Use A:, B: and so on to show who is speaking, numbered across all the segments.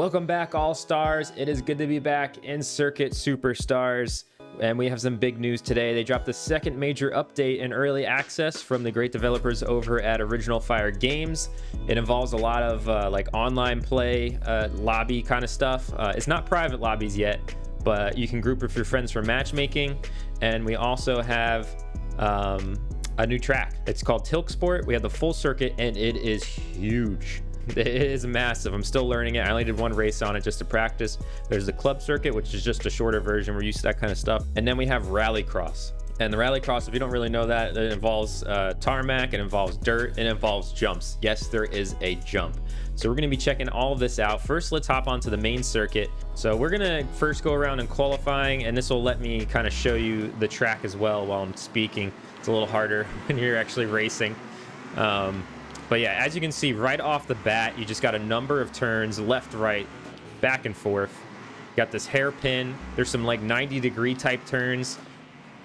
A: Welcome back, all stars. It is good to be back in Circuit Superstars, and we have some big news today. They dropped the second major update in early access from the great developers over at Original Fire Games. It involves a lot of like online play, lobby kind of stuff. It's not private lobbies yet, but you can group with your friends for matchmaking. And we also have a new track. It's called Tilksport. We have the full circuit, and it is huge. It is massive. I'm still learning it. I only did one race on it just to practice. There's the club circuit, which is just a shorter version. We're used to that kind of stuff. And then we have Rallycross. And the Rallycross, if you don't really know that, it involves tarmac, it involves dirt, it involves jumps. Yes, there is a jump. So we're going to be checking all of this out. First, let's hop onto the main circuit. So we're going to first go around in qualifying, and this will let me kind of show you the track as well while I'm speaking. It's a little harder when you're actually racing. But yeah, as you can see right off the bat, you just got a number of turns, left, right, back and forth. You got this hairpin. There's some like 90-degree type turns.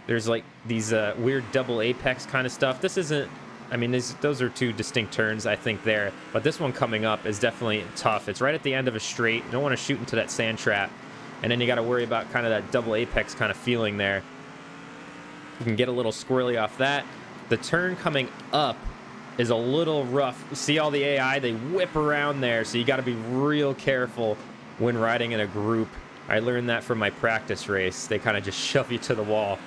A: There's like these weird double apex kind of stuff. This isn't, I mean, those are two distinct turns, I think, there. But this one coming up is definitely tough. It's right at the end of a straight. You don't want to shoot into that sand trap. And then you got to worry about kind of that double apex kind of feeling there. You can get a little squirrely off that. The turn coming up is a little rough. See all the AI? They whip around there, so you got to be real careful when riding in a group. I learned that from my practice race. They kind of just shove you to the wall.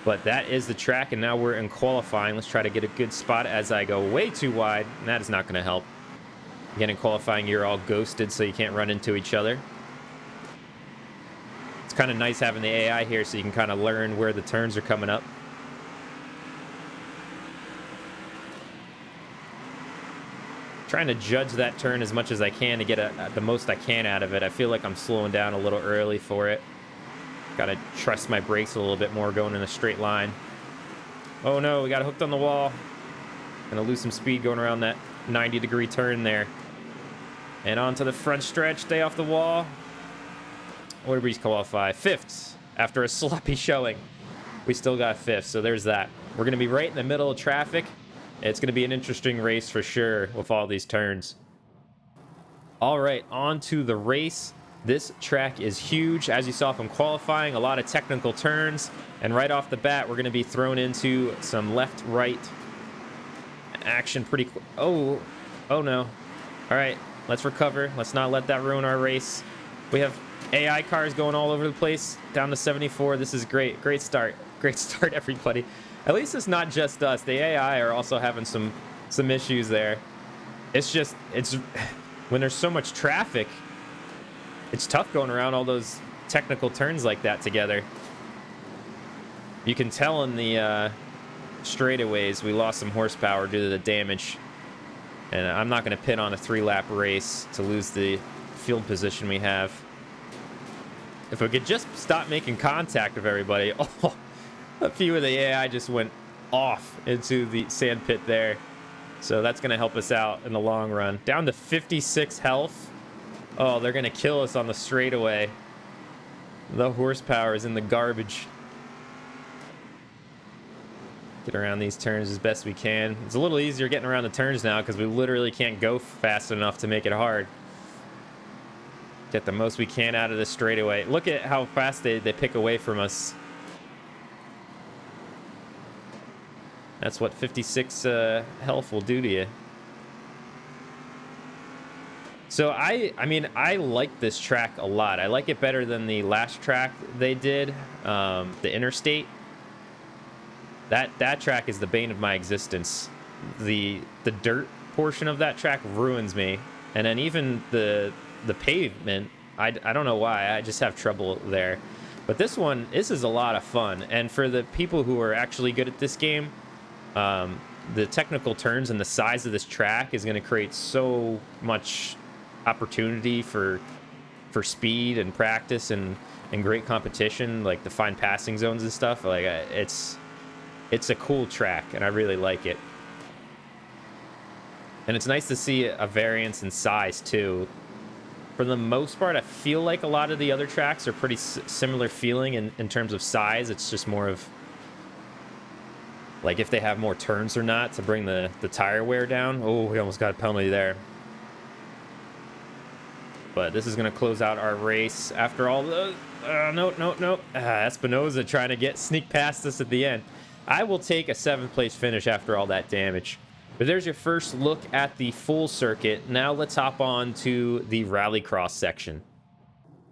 A: But that is the track, and now we're in qualifying. Let's try to get a good spot as I go way too wide, and that is not going to help. Again, in qualifying, you're all ghosted, so you can't run into each other. It's kind of nice having the AI here, so you can kind of learn where the turns are coming up. Trying to judge that turn as much as I can to get the most I can out of it. I feel like I'm slowing down a little early for it. Gotta trust my brakes a little bit more going in a straight line. Oh no, we got hooked on the wall. Gonna lose some speed going around that 90-degree turn there. And onto the front stretch, stay off the wall. What did we qualify? Fifth after a sloppy showing. We still got fifth, so there's that. We're gonna be right in the middle of traffic. It's going to be an interesting race for sure with all these turns. All right, on to the race. This track is huge. As you saw from qualifying, a lot of technical turns. And right off the bat, we're going to be thrown into some left-right action pretty quick. Oh no. All right, let's recover. Let's not let that ruin our race. We have AI cars going all over the place, down to 74. This is great. Great start. Great start, everybody. At least it's not just us. The AI are also having some issues there. It's when there's so much traffic, it's tough going around all those technical turns like that together. You can tell in the straightaways we lost some horsepower due to the damage. And I'm not going to pit on a 3-lap race to lose the field position we have. If we could just stop making contact with everybody. Oh, a few of the AI just went off into the sand pit there. So that's going to help us out in the long run. Down to 56 health. Oh, they're going to kill us on the straightaway. The horsepower is in the garbage. Get around these turns as best we can. It's a little easier getting around the turns now because we literally can't go fast enough to make it hard. Get the most we can out of the straightaway. Look at how fast they pick away from us. That's what 56 health will do to you. So I mean, I like this track a lot. I like it better than the last track they did, the Interstate. That track is the bane of my existence. The dirt portion of that track ruins me, and then even the pavement. I don't know why. I just have trouble there. But this is a lot of fun, and for the people who are actually good at this game. The technical turns and the size of this track is going to create so much opportunity for speed and practice and great competition, like the fine passing zones and stuff. Like it's a cool track, and I really like it. And it's nice to see a variance in size too. For the most part, I feel like a lot of the other tracks are pretty similar feeling in terms of size. It's just more of like if they have more turns or not to bring the tire wear down. Oh, we almost got a penalty there. But this is going to close out our race after all the... no. Espinoza trying to sneak past us at the end. I will take a 7th place finish after all that damage. But there's your first look at the full circuit. Now let's hop on to the Rallycross section.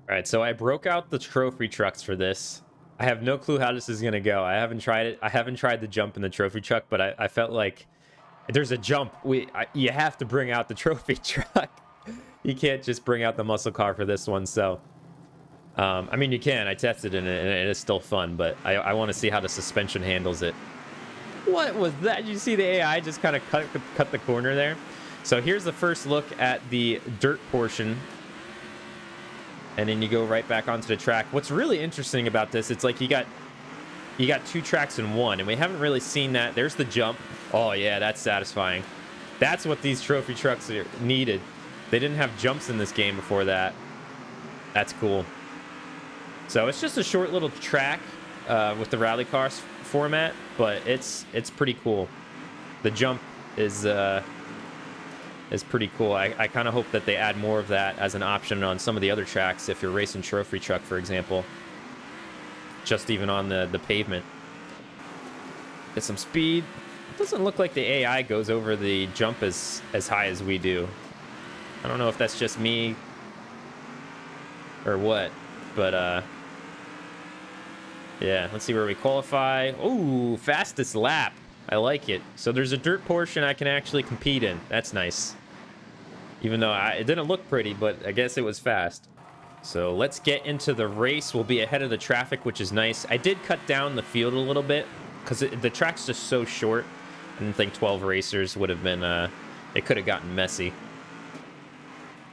A: All right, so I broke out the trophy trucks for this. I have no clue how this is going to go. I haven't tried it. I haven't tried the jump in the trophy truck, but I felt like there's a jump. You have to bring out the trophy truck. You can't just bring out the muscle car for this one. So, I mean, you can. I tested it, and it is still fun, but I want to see how the suspension handles it. What was that? Did you see the AI just kind of cut the corner there? So here's the first look at the dirt portion. And then you go right back onto the track. What's really interesting about this, it's like you got 2 tracks in one, and we haven't really seen that. There's the jump. Oh yeah, that's satisfying. That's what these trophy trucks needed. They didn't have jumps in this game before that. That's cool. So it's just a short little track with the Rallycross format, but it's pretty cool. The jump is pretty cool. I kind of hope that they add more of that as an option on some of the other tracks if you're racing trophy truck, for example. Just even on the pavement. Get some speed. It doesn't look like the AI goes over the jump as high as we do. I don't know if that's just me or what, but yeah, let's see where we qualify. Oh, fastest lap. I like it. So there's a dirt portion I can actually compete in. That's nice. Even though it didn't look pretty, but I guess it was fast. So let's get into the race. We'll be ahead of the traffic, which is nice. I did cut down the field a little bit because the track's just so short. I didn't think 12 racers would have been, it could have gotten messy.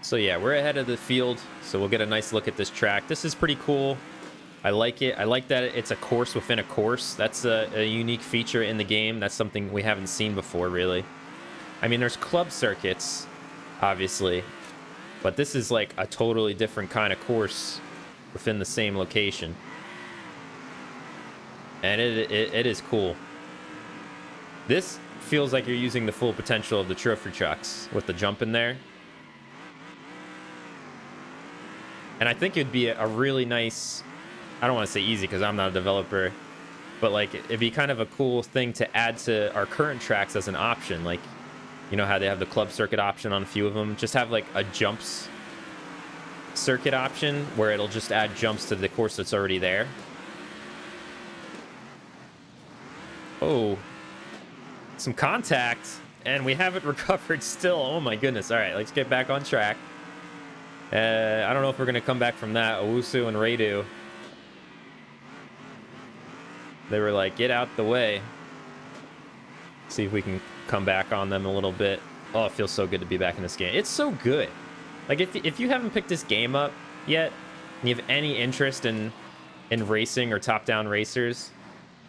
A: So yeah, we're ahead of the field, so we'll get a nice look at this track. This is pretty cool. I like it. I like that it's a course within a course. That's a unique feature in the game. That's something we haven't seen before, really. I mean, there's club circuits, obviously, but this is like a totally different kind of course within the same location. And it is cool. This feels like you're using the full potential of the trophy trucks with the jump in there. And I think it'd be a really nice, I don't want to say easy because I'm not a developer, but like it'd be kind of a cool thing to add to our current tracks as an option. Like, you know how they have the club circuit option on a few of them? Just have like a jumps circuit option where it'll just add jumps to the course that's already there. Oh, some contact, and we haven't recovered still. Oh my goodness. All right, let's get back on track. I don't know if we're going to come back from that. Owusu and Radu, they were like, get out the way. See if we can come back on them a little bit. Oh, it feels so good to be back in this game. It's so good. Like, if you haven't picked this game up yet, and you have any interest in racing or top-down racers,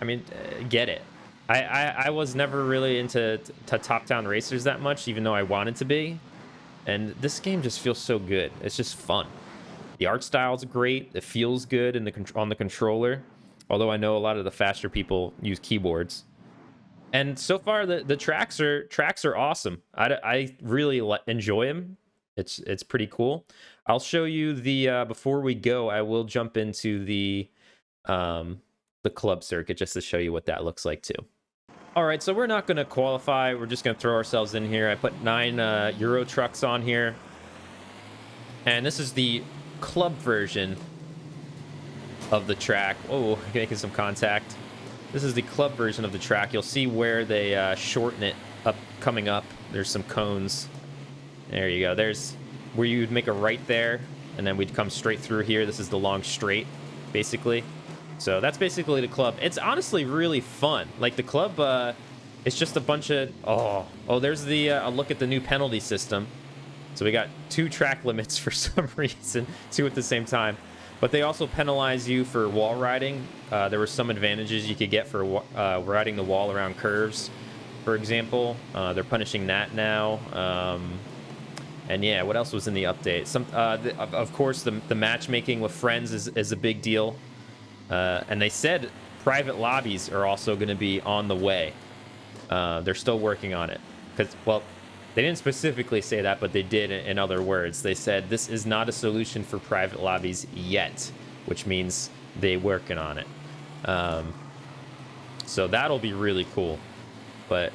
A: I mean, get it. I was never really into top-down racers that much, even though I wanted to be. And this game just feels so good. It's just fun. The art style's great. It feels good on the controller. Although I know a lot of the faster people use keyboards. And so far, the tracks are awesome. I really enjoy them. It's pretty cool. I'll show you the before we go. I will jump into the club circuit just to show you what that looks like too. All right, so we're not going to qualify. We're just going to throw ourselves in here. I put 9 Euro trucks on here. And this is the club version of the track. Oh, making some contact. This is the club version of the track. You'll see where they shorten it up, coming up. There's some cones. There you go. There's where you'd make a right there, and then we'd come straight through here. This is the long straight, basically. So that's basically the club. It's honestly really fun. Like the club, it's just a bunch of... Oh, there's the a look at the new penalty system. So we got 2 track limits for some reason, 2 at the same time. But they also penalize you for wall riding. There were some advantages you could get for riding the wall around curves, for example. They're punishing that now. And yeah, what else was in the update? Of course, the matchmaking with friends is a big deal. And they said private lobbies are also going to be on the way. They're still working on it. Because, well, They didn't specifically say that, but they did in other words. They said this is not a solution for private lobbies yet, which means they're working on it. So that'll be really cool. But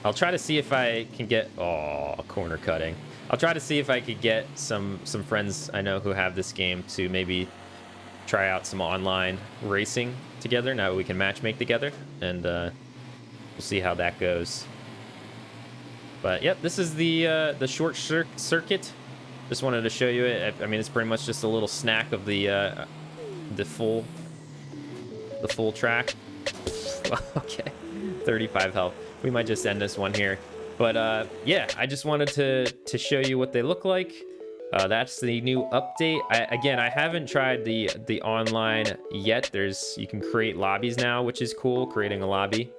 A: I'll try to see if I can get... Oh, corner cutting. I'll try to see if I could get some friends I know who have this game to maybe try out some online racing together. Now we can matchmake together, and we'll see how that goes. But yep, this is the short circuit. Just wanted to show you it. I mean, it's pretty much just a little snack of the full track. Okay, 35 health. We might just end this one here. But yeah, I just wanted to show you what they look like. That's the new update. Again, I haven't tried the online yet. You can create lobbies now, which is cool. Creating a lobby.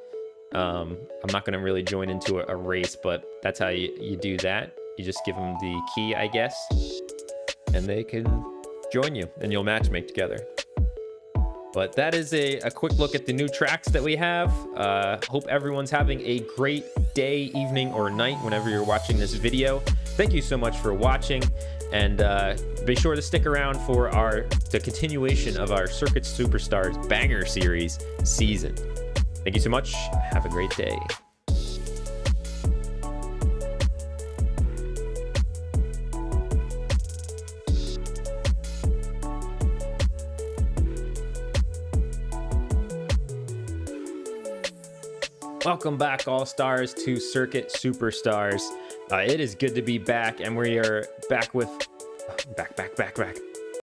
A: I'm not going to really join into a race, but that's how you do that. You just give them the key, I guess, and they can join you, and you'll matchmake together. But that is a quick look at the new tracks that we have. Hope everyone's having a great day, evening, or night whenever you're watching this video. Thank you so much for watching, and be sure to stick around for the continuation of our Circuit Superstars Banger Series season. Thank you so much. Have a great day. Welcome back, All-Stars, to Circuit Superstars. It is good to be back, and we are back with... Back.